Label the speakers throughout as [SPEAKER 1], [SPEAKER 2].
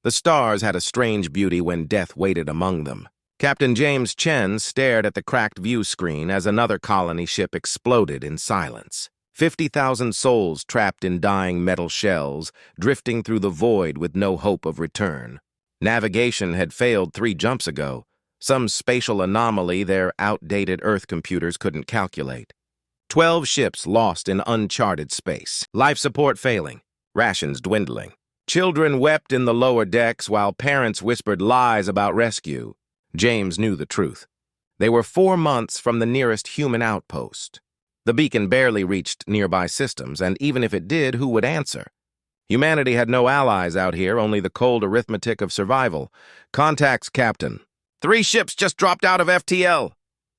[SPEAKER 1] The stars had a strange beauty when death waited among them. Captain James Chen stared at the cracked view screen as another colony ship exploded in silence. 50,000 souls trapped in dying metal shells, drifting through the void with no hope of return. Navigation had failed 3 jumps ago, some spatial anomaly their outdated Earth computers couldn't calculate. 12 ships lost in uncharted space, life support failing, rations dwindling. Children wept in the lower decks while parents whispered lies about rescue. James knew the truth. They were 4 months from the nearest human outpost. The beacon barely reached nearby systems, and even if it did, who would answer? Humanity had no allies out here, only the cold arithmetic of survival. Contacts, Captain. 3 ships just dropped out of FTL.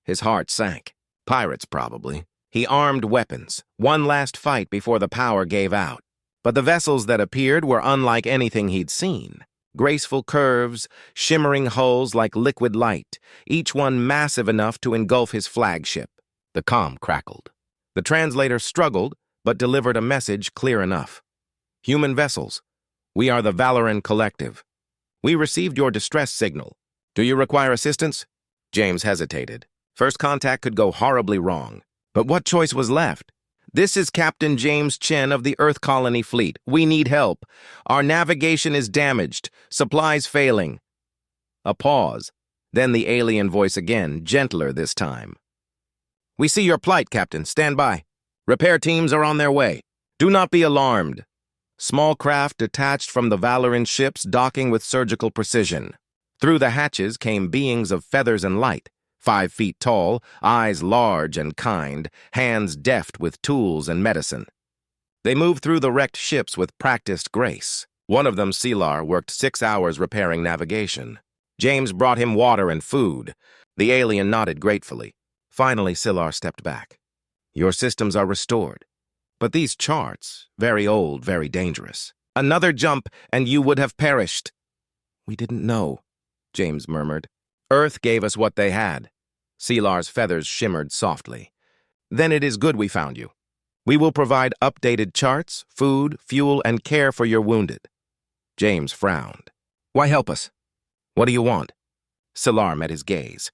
[SPEAKER 1] His heart sank. Pirates, probably. He armed weapons. One last fight before the power gave out. But the vessels that appeared were unlike anything he'd seen. Graceful curves, shimmering hulls like liquid light, each one massive enough to engulf his flagship. The comm crackled. The translator struggled, but delivered a message clear enough. Human vessels, we are the Valoran Collective. We received your distress signal. Do you require assistance? James hesitated. First contact could go horribly wrong. But what choice was left? This is Captain James Chen of the Earth Colony Fleet. We need help. Our navigation is damaged. Supplies failing. A pause. Then the alien voice again, gentler this time. We see your plight, Captain. Stand by. Repair teams are on their way. Do not be alarmed. Small craft detached from the Valoran ships docking with surgical precision. Through the hatches came beings of feathers and light, 5 feet tall, eyes large and kind, hands deft with tools and medicine. They moved through the wrecked ships with practiced grace. One of them, Selar, worked 6 hours repairing navigation. James brought him water and food. The alien nodded gratefully. Finally, Selar stepped back. Your systems are restored. But these charts, very old, very dangerous. Another jump, and you would have perished. We didn't know, James murmured. Earth gave us what they had. Selar's feathers shimmered softly. Then it is good we found you. We will provide updated charts, food, fuel, and care for your wounded. James frowned. Why help us? What do you want? Selar met his gaze.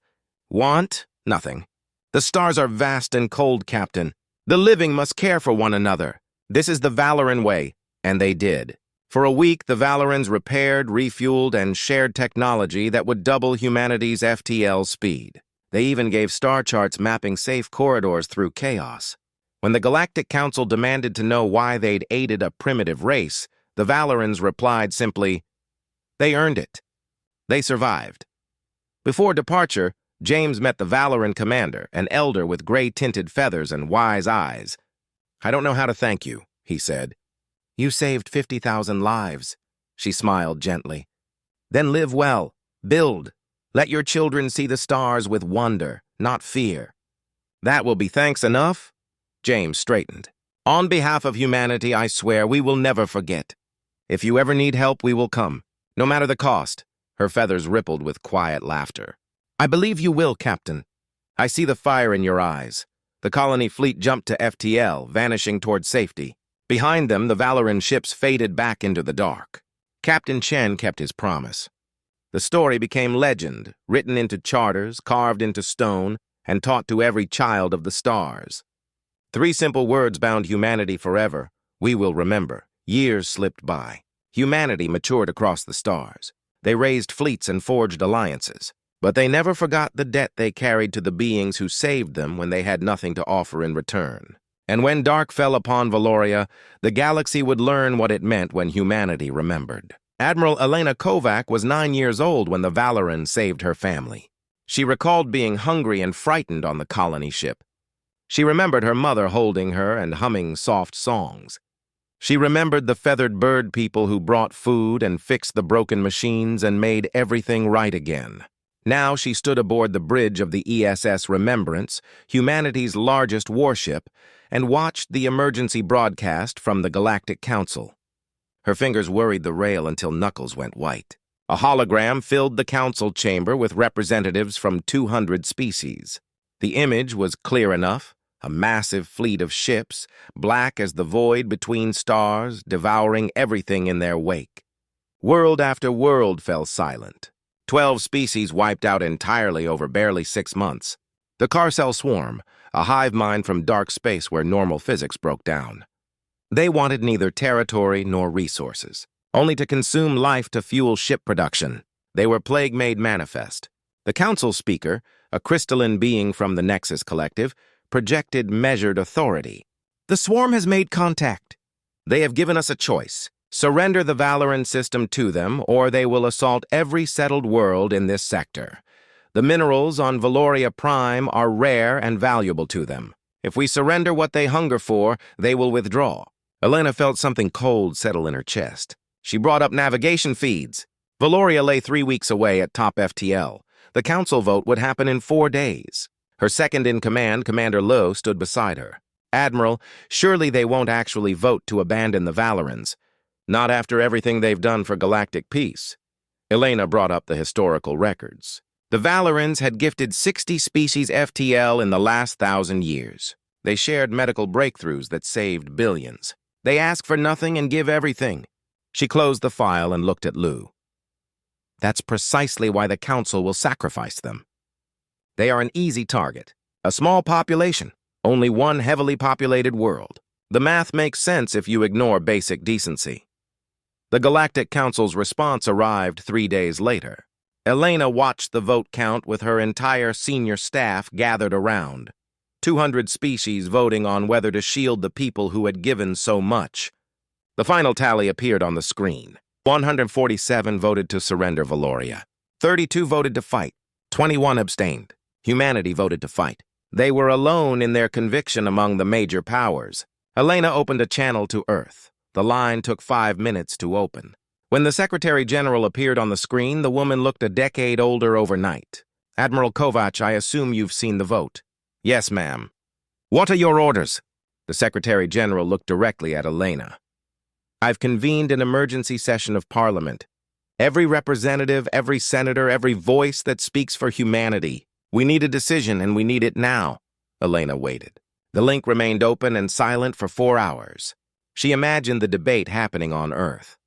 [SPEAKER 1] Want? Nothing. The stars are vast and cold, Captain. The living must care for one another. This is the Valoran way, and they did. For a week, the Valorans repaired, refueled, and shared technology that would double humanity's FTL speed. They even gave star charts mapping safe corridors through chaos. When the Galactic Council demanded to know why they'd aided a primitive race, the Valorans replied simply, they earned it. They survived. Before departure, James met the Valoran commander, an elder with gray-tinted feathers and wise eyes. I don't know how to thank you, he said. You saved 50,000 lives, she smiled gently. Then live well, build. Let your children see the stars with wonder, not fear. That will be thanks enough? James straightened. On behalf of humanity, I swear we will never forget. If you ever need help, we will come, no matter the cost. Her feathers rippled with quiet laughter. I believe you will, Captain. I see the fire in your eyes. The colony fleet jumped to FTL, vanishing toward safety. Behind them, the Valoran ships faded back into the dark. Captain Chen kept his promise. The story became legend, written into charters, carved into stone, and taught to every child of the stars. 3 simple words bound humanity forever. We will remember. Years slipped by. Humanity matured across the stars. They raised fleets and forged alliances. But they never forgot the debt they carried to the beings who saved them when they had nothing to offer in return. And when dark fell upon Valoria, the galaxy would learn what it meant when humanity remembered. Admiral Elena Kovac was 9 years old when the Valoran saved her family. She recalled being hungry and frightened on the colony ship. She remembered her mother holding her and humming soft songs. She remembered the feathered bird people who brought food and fixed the broken machines and made everything right again. Now she stood aboard the bridge of the ESS Remembrance, humanity's largest warship, and watched the emergency broadcast from the Galactic Council. Her fingers worried the rail until knuckles went white. A hologram filled the council chamber with representatives from 200 species. The image was clear enough, a massive fleet of ships, black as the void between stars, devouring everything in their wake. World after world fell silent. 12 species wiped out entirely over barely 6 months. The Carcel swarm, a hive mind from dark space where normal physics broke down. They wanted neither territory nor resources, only to consume life to fuel ship production. They were plague made manifest. The council speaker, a crystalline being from the Nexus Collective, projected measured authority. The swarm has made contact. They have given us a choice. Surrender the Valoran system to them, or they will assault every settled world in this sector. The minerals on Valoria Prime are rare and valuable to them. If we surrender what they hunger for, they will withdraw. Elena felt something cold settle in her chest. She brought up navigation feeds. Valoria lay 3 weeks away at top FTL. The council vote would happen in 4 days. Her second-in-command, Commander Lowe, stood beside her. Admiral, surely they won't actually vote to abandon the Valorans. Not after everything they've done for galactic peace. Elena brought up the historical records. The Valorans had gifted 60 species FTL in the last 1,000 years. They shared medical breakthroughs that saved billions. They ask for nothing and give everything. She closed the file and looked at Lou. That's precisely why the Council will sacrifice them. They are an easy target. A small population, only one heavily populated world. The math makes sense if you ignore basic decency. The Galactic Council's response arrived 3 days later. Elena watched the vote count with her entire senior staff gathered around. 200 species voting on whether to shield the people who had given so much. The final tally appeared on the screen. 147 voted to surrender Valoria. 32 voted to fight. 21 abstained. Humanity voted to fight. They were alone in their conviction among the major powers. Elena opened a channel to Earth. The line took 5 minutes to open. When the Secretary General appeared on the screen, the woman looked a decade older overnight. Admiral Kovac, I assume you've seen the vote. Yes, ma'am. What are your orders? The Secretary General looked directly at Elena. I've convened an emergency session of Parliament. Every representative, every senator, every voice that speaks for humanity. We need a decision, and we need it now. Elena waited. The link remained open and silent for 4 hours. She imagined the debate happening on Earth.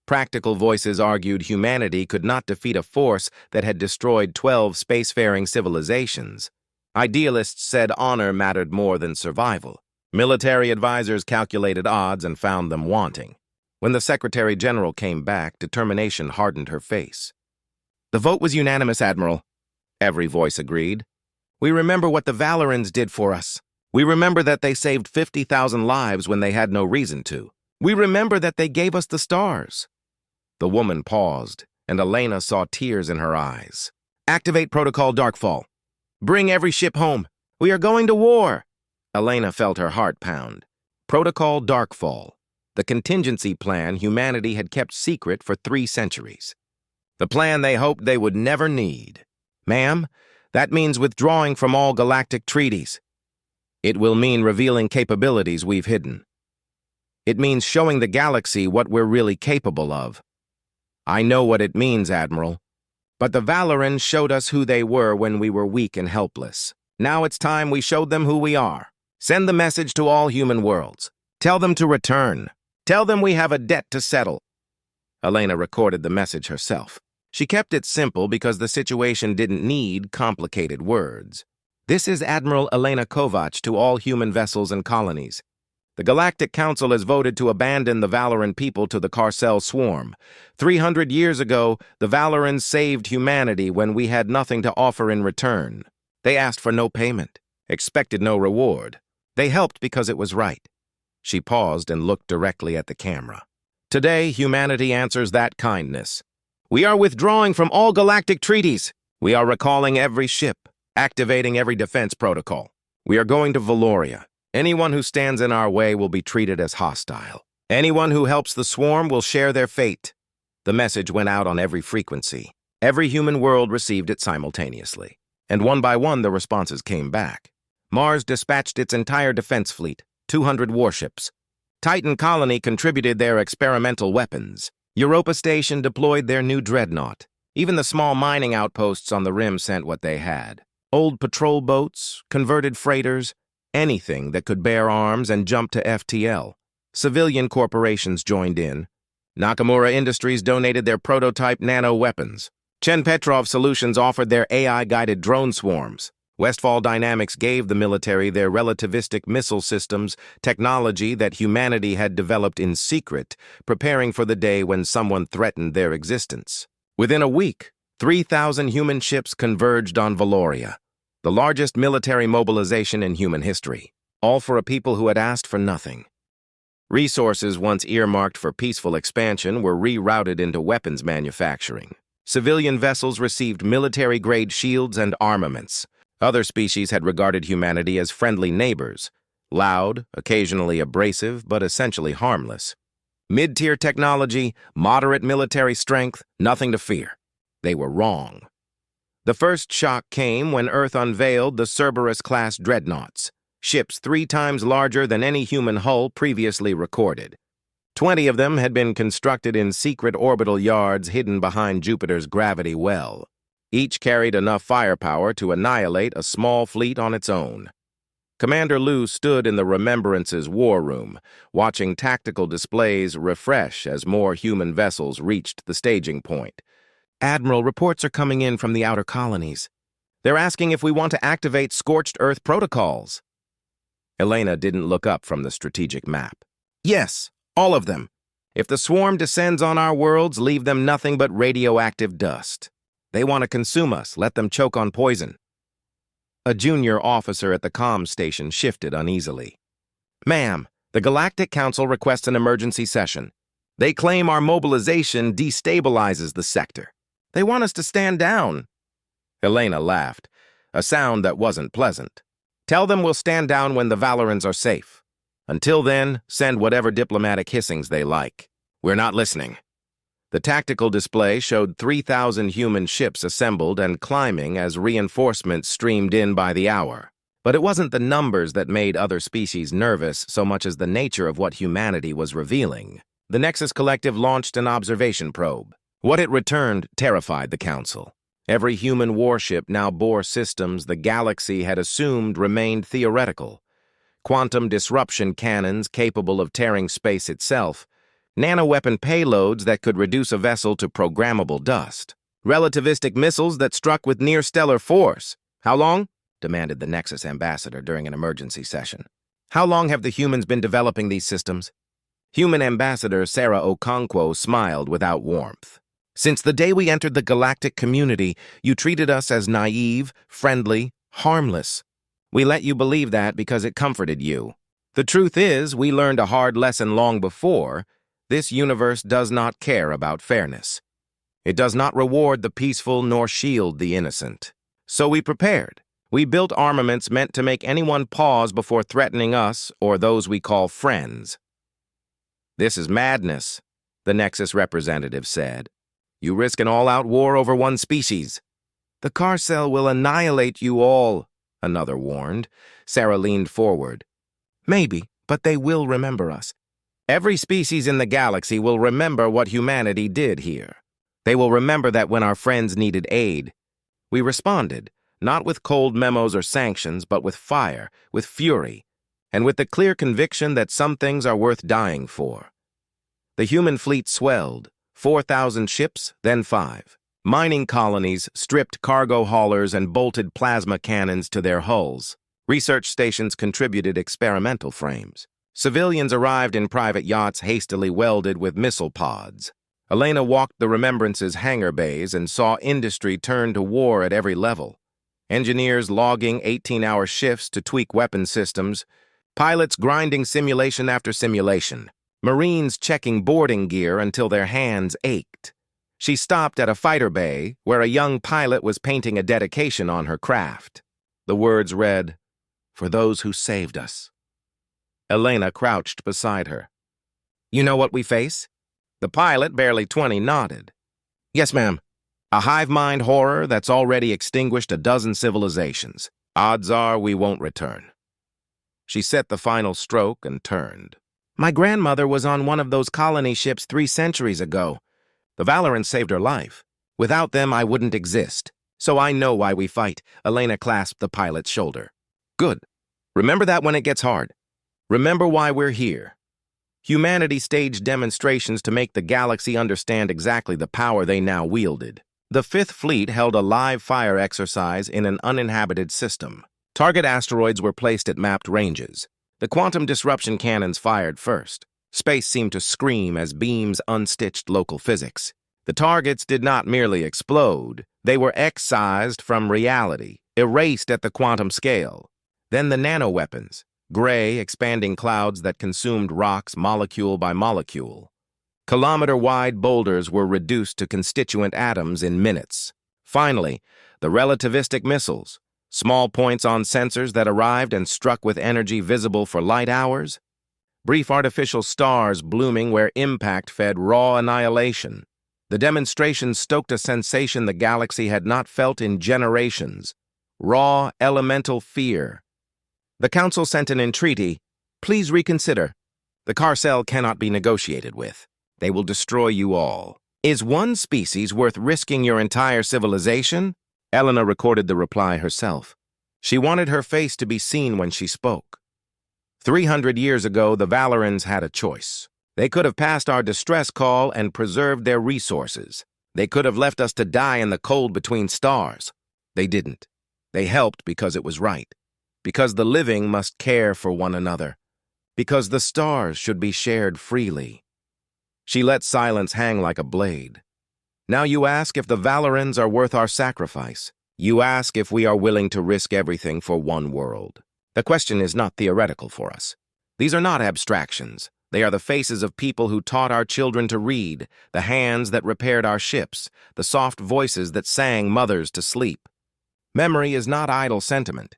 [SPEAKER 1] Practical voices argued humanity could not defeat a force that had destroyed 12 spacefaring civilizations. Idealists said honor mattered more than survival. Military advisors calculated odds and found them wanting. When the Secretary General came back, determination hardened her face. The vote was unanimous, Admiral. Every voice agreed. We remember what the Valorans did for us. We remember that they saved 50,000 lives when they had no reason to. We remember that they gave us the stars. The woman paused, and Elena saw tears in her eyes. Activate Protocol Darkfall. Bring every ship home. We are going to war. Elena felt her heart pound. Protocol Darkfall, the contingency plan humanity had kept secret for 3 centuries. The plan they hoped they would never need. Ma'am, that means withdrawing from all galactic treaties. It will mean revealing capabilities we've hidden. It means showing the galaxy what we're really capable of. I know what it means, Admiral. But the Valorans showed us who they were when we were weak and helpless. Now it's time we showed them who we are. Send the message to all human worlds. Tell them to return. Tell them we have a debt to settle. Elena recorded the message herself. She kept it simple because the situation didn't need complicated words. This is Admiral Elena Kovac to all human vessels and colonies. The Galactic Council has voted to abandon the Valoran people to the Carcel swarm. 300 years ago, the Valorans saved humanity when we had nothing to offer in return. They asked for no payment, expected no reward. They helped because it was right. She paused and looked directly at the camera. Today, humanity answers that kindness. We are withdrawing from all galactic treaties. We are recalling every ship, activating every defense protocol. We are going to Valoria. Anyone who stands in our way will be treated as hostile. Anyone who helps the swarm will share their fate. The message went out on every frequency. Every human world received it simultaneously. And one by one, the responses came back. Mars dispatched its entire defense fleet, 200 warships. Titan Colony contributed their experimental weapons. Europa Station deployed their new dreadnought. Even the small mining outposts on the rim sent what they had. Old patrol boats, converted freighters, anything that could bear arms and jump to FTL. Civilian corporations joined in. Nakamura Industries donated their prototype nano-weapons. Chen Petrov Solutions offered their AI-guided drone swarms. Westfall Dynamics gave the military their relativistic missile systems, technology that humanity had developed in secret, preparing for the day when someone threatened their existence. Within a week, 3,000 human ships converged on Valoria, the largest military mobilization in human history, all for a people who had asked for nothing. Resources once earmarked for peaceful expansion were rerouted into weapons manufacturing. Civilian vessels received military-grade shields and armaments. Other species had regarded humanity as friendly neighbors, loud, occasionally abrasive, but essentially harmless. Mid-tier technology, moderate military strength, nothing to fear. They were wrong. The first shock came when Earth unveiled the Cerberus-class dreadnoughts, ships 3 times larger than any human hull previously recorded. 20 of them had been constructed in secret orbital yards hidden behind Jupiter's gravity well. Each carried enough firepower to annihilate a small fleet on its own. Commander Liu stood in the Remembrance's war room, watching tactical displays refresh as more human vessels reached the staging point. "Admiral, reports are coming in from the outer colonies. They're asking if we want to activate Scorched Earth protocols." Elena didn't look up from the strategic map. "Yes, all of them. If the swarm descends on our worlds, leave them nothing but radioactive dust. They want to consume us, let them choke on poison." A junior officer at the comm station shifted uneasily. "Ma'am, the Galactic Council requests an emergency session. They claim our mobilization destabilizes the sector. They want us to stand down." Elena laughed, a sound that wasn't pleasant. "Tell them we'll stand down when the Valorans are safe. Until then, send whatever diplomatic hissings they like. We're not listening." The tactical display showed 3,000 human ships assembled and climbing as reinforcements streamed in by the hour. But it wasn't the numbers that made other species nervous so much as the nature of what humanity was revealing. The Nexus Collective launched an observation probe. What it returned terrified the Council. Every human warship now bore systems the galaxy had assumed remained theoretical. Quantum disruption cannons capable of tearing space itself, nanoweapon payloads that could reduce a vessel to programmable dust, relativistic missiles that struck with near-stellar force. "How long?" demanded the Nexus ambassador during an emergency session. "How long have the humans been developing these systems?" Human ambassador Sarah Okonkwo smiled without warmth. "Since the day we entered the galactic community, you treated us as naive, friendly, harmless. We let you believe that because it comforted you. The truth is, we learned a hard lesson long before. This universe does not care about fairness. It does not reward the peaceful nor shield the innocent. So we prepared. We built armaments meant to make anyone pause before threatening us or those we call friends." "This is madness," the Nexus representative said. "You risk an all-out war over one species." "The Carcel will annihilate you all," another warned. Sarah leaned forward. "Maybe, but they will remember us. Every species in the galaxy will remember what humanity did here. They will remember that when our friends needed aid, we responded, not with cold memos or sanctions, but with fire, with fury, and with the clear conviction that some things are worth dying for." The human fleet swelled, 4,000 ships, then 5. Mining colonies stripped cargo haulers and bolted plasma cannons to their hulls. Research stations contributed experimental frames. Civilians arrived in private yachts hastily welded with missile pods. Elena walked the Remembrance's hangar bays and saw industry turn to war at every level. Engineers logging 18-hour shifts to tweak weapon systems, pilots grinding simulation after simulation, Marines checking boarding gear until their hands ached. She stopped at a fighter bay where a young pilot was painting a dedication on her craft. The words read, "For those who saved us." Elena crouched beside her. "You know what we face?" The pilot, barely 20, nodded. "Yes, ma'am. A hive mind horror that's already extinguished a dozen civilizations. Odds are we won't return." She set the final stroke and turned. "My grandmother was on one of those colony ships 3 centuries ago. The Valorans saved her life. Without them, I wouldn't exist. So I know why we fight." Elena clasped the pilot's shoulder. "Good. Remember that when it gets hard. Remember why we're here." Humanity staged demonstrations to make the galaxy understand exactly the power they now wielded. The Fifth Fleet held a live fire exercise in an uninhabited system. Target asteroids were placed at mapped ranges. The quantum disruption cannons fired first. Space seemed to scream as beams unstitched local physics. The targets did not merely explode, they were excised from reality, erased at the quantum scale. Then the nanoweapons, gray, expanding clouds that consumed rocks molecule by molecule. Kilometer-wide boulders were reduced to constituent atoms in minutes. Finally, the relativistic missiles, small points on sensors that arrived and struck with energy visible for light hours. Brief artificial stars blooming where impact fed raw annihilation. The demonstration stoked a sensation the galaxy had not felt in generations. Raw, elemental fear. The Council sent an entreaty. Please reconsider. The Carcel cannot be negotiated with. They will destroy you all. Is one species worth risking your entire civilization? Elena recorded the reply herself. She wanted her face to be seen when she spoke. 300 years ago, the Valorans had a choice. They could have passed our distress call and preserved their resources. They could have left us to die in the cold between stars. They didn't. They helped because it was right. Because the living must care for one another. Because the stars should be shared freely. She let silence hang like a blade. Now you ask if the Valorans are worth our sacrifice. You ask if we are willing to risk everything for one world. The question is not theoretical for us. These are not abstractions. They are the faces of people who taught our children to read, the hands that repaired our ships, the soft voices that sang mothers to sleep. Memory is not idle sentiment.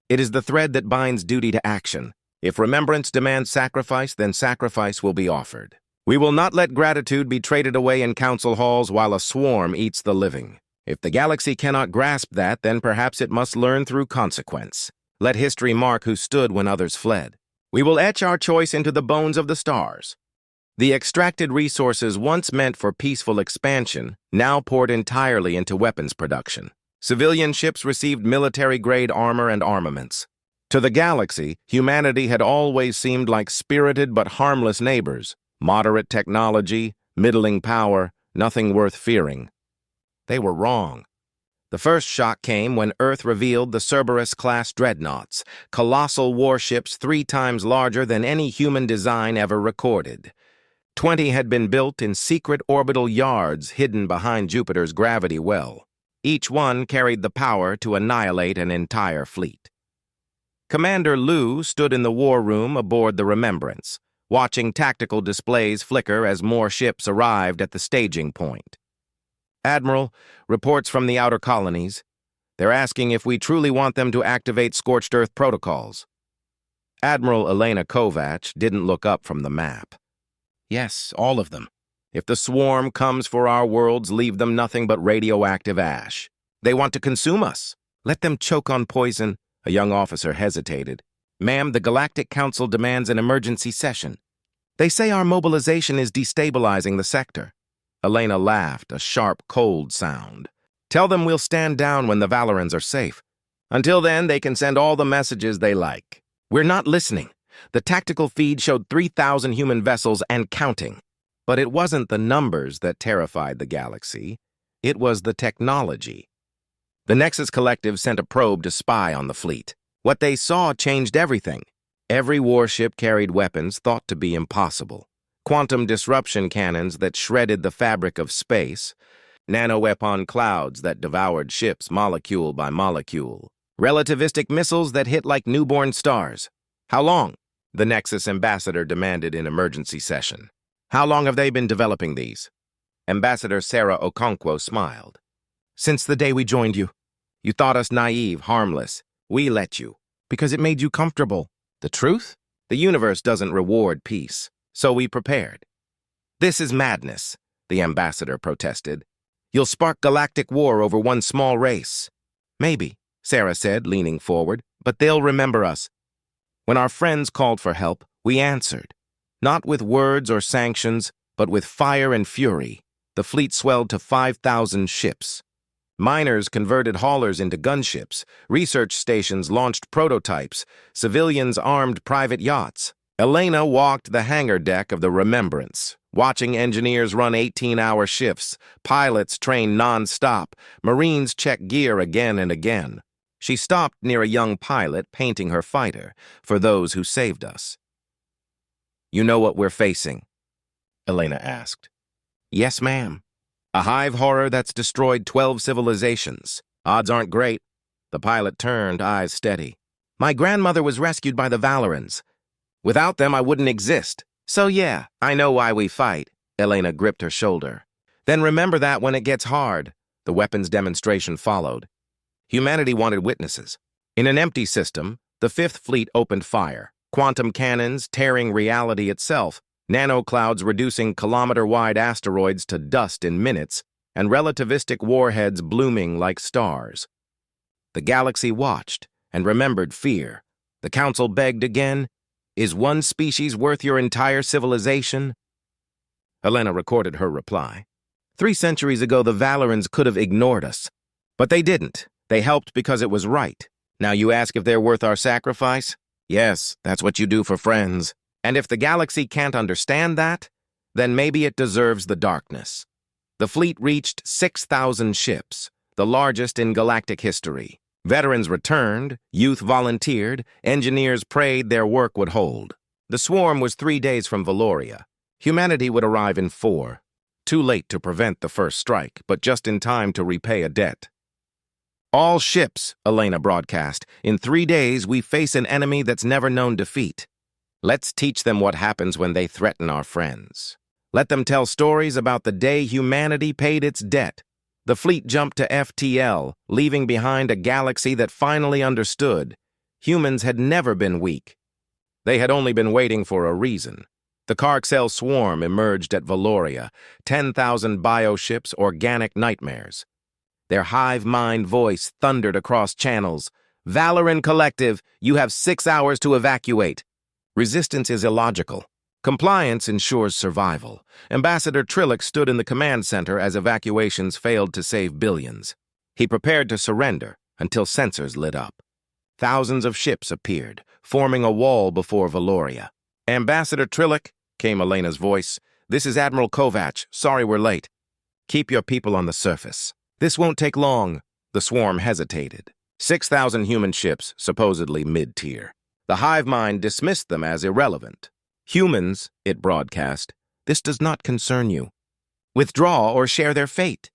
[SPEAKER 1] It is the thread that binds duty to action. If remembrance demands sacrifice, then sacrifice will be offered. We will not let gratitude be traded away in council halls while a swarm eats the living. If the galaxy cannot grasp that, then perhaps it must learn through consequence. Let history mark who stood when others fled. We will etch our choice into the bones of the stars. The extracted resources once meant for peaceful expansion now poured entirely into weapons production. Civilian ships received military-grade armor and armaments. To the galaxy, humanity had always seemed like spirited but harmless neighbors. Moderate technology, middling power, nothing worth fearing. They were wrong. The first shock came when Earth revealed the Cerberus-class dreadnoughts, colossal warships 3 times larger than any human design ever recorded. 20 had been built in secret orbital yards hidden behind Jupiter's gravity well. Each one carried the power to annihilate an entire fleet. Commander Liu stood in the war room aboard the Remembrance, watching tactical displays flicker as more ships arrived at the staging point. Admiral, reports from the outer colonies. They're asking if we truly want them to activate Scorched Earth protocols. Admiral Elena Kovac didn't look up from the map. Yes, all of them. If the swarm comes for our worlds, leave them nothing but radioactive ash. They want to consume us. Let them choke on poison. A young officer hesitated. Ma'am, the Galactic Council demands an emergency session. They say our mobilization is destabilizing the sector. Elena laughed, a sharp, cold sound. Tell them we'll stand down when the Valorans are safe. Until then, they can send all the messages they like. We're not listening. The tactical feed showed 3,000 human vessels and counting. But it wasn't the numbers that terrified the galaxy. It was the technology. The Nexus Collective sent a probe to spy on the fleet. What they saw changed everything. Every warship carried weapons thought to be impossible. Quantum disruption cannons that shredded the fabric of space. Nanoweapon clouds that devoured ships molecule by molecule. Relativistic missiles that hit like newborn stars. How long? The Nexus ambassador demanded in emergency session. How long have they been developing these? Ambassador Sarah Okonkwo smiled. Since the day we joined you. You thought us naive, harmless. We let you. Because it made you comfortable. The truth? The universe doesn't reward peace. So we prepared. This is madness, the ambassador protested. You'll spark galactic war over one small race. Maybe, Sarah said, leaning forward, but they'll remember us. When our friends called for help, we answered. Not with words or sanctions, but with fire and fury. The fleet swelled to 5,000 ships. Miners converted haulers into gunships. Research stations launched prototypes. Civilians armed private yachts. Elena walked the hangar deck of the Remembrance, watching engineers run 18-hour shifts, pilots train non-stop, Marines check gear again and again. She stopped near a young pilot painting her fighter for those who saved us. "You know what we're facing?" Elena asked. "Yes, ma'am. A hive horror that's destroyed 12 civilizations. Odds aren't great." The pilot turned, eyes steady. "My grandmother was rescued by the Valorans. Without them, I wouldn't exist. So yeah, I know why we fight." Elena gripped her shoulder. "Then remember that when it gets hard." The weapons demonstration followed. Humanity wanted witnesses. In an empty system, the Fifth Fleet opened fire. Quantum cannons tearing reality itself, nanoclouds reducing kilometer-wide asteroids to dust in minutes, and relativistic warheads blooming like stars. The galaxy watched and remembered fear. The Council begged again, "Is one species worth your entire civilization?" Helena recorded her reply. 3 centuries ago, the Valorans could have ignored us. But they didn't. They helped because it was right. Now you ask if they're worth our sacrifice? Yes, that's what you do for friends. And if the galaxy can't understand that, then maybe it deserves the darkness. The fleet reached 6,000 ships, the largest in galactic history. Veterans returned, youth volunteered, engineers prayed their work would hold. The swarm was 3 days from Valoria. Humanity would arrive in 4. Too late to prevent the first strike, but just in time to repay a debt. "All ships," Elena broadcast. "In 3 days, we face an enemy that's never known defeat. Let's teach them what happens when they threaten our friends. Let them tell stories about the day humanity paid its debt." The fleet jumped to FTL, leaving behind a galaxy that finally understood. Humans had never been weak. They had only been waiting for a reason. The Carxel swarm emerged at Valoria, 10,000 bioships, organic nightmares. Their hive mind voice thundered across channels. "Valoran Collective, you have 6 hours to evacuate." Resistance is illogical. Compliance ensures survival. Ambassador Trillick stood in the command center as evacuations failed to save billions. He prepared to surrender until sensors lit up. Thousands of ships appeared, forming a wall before Valoria. "Ambassador Trillick," came Elena's voice, "this is Admiral Kovac. Sorry we're late. Keep your people on the surface. This won't take long." The swarm hesitated. 6,000 human ships, supposedly mid-tier. The hive mind dismissed them as irrelevant. "Humans," it broadcast, "this does not concern you. Withdraw or share their fate."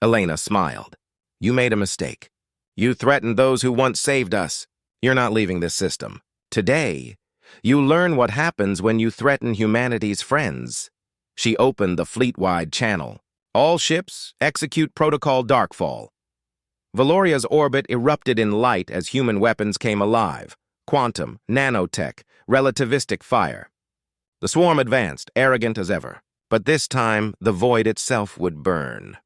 [SPEAKER 1] Elena smiled. "You made a mistake. You threatened those who once saved us. You're not leaving this system. Today, you learn what happens when you threaten humanity's friends." She opened the fleet-wide channel. "All ships, execute Protocol Darkfall." Valoria's orbit erupted in light as human weapons came alive. Quantum, nanotech, relativistic fire. The swarm advanced, arrogant as ever. But this time, the void itself would burn.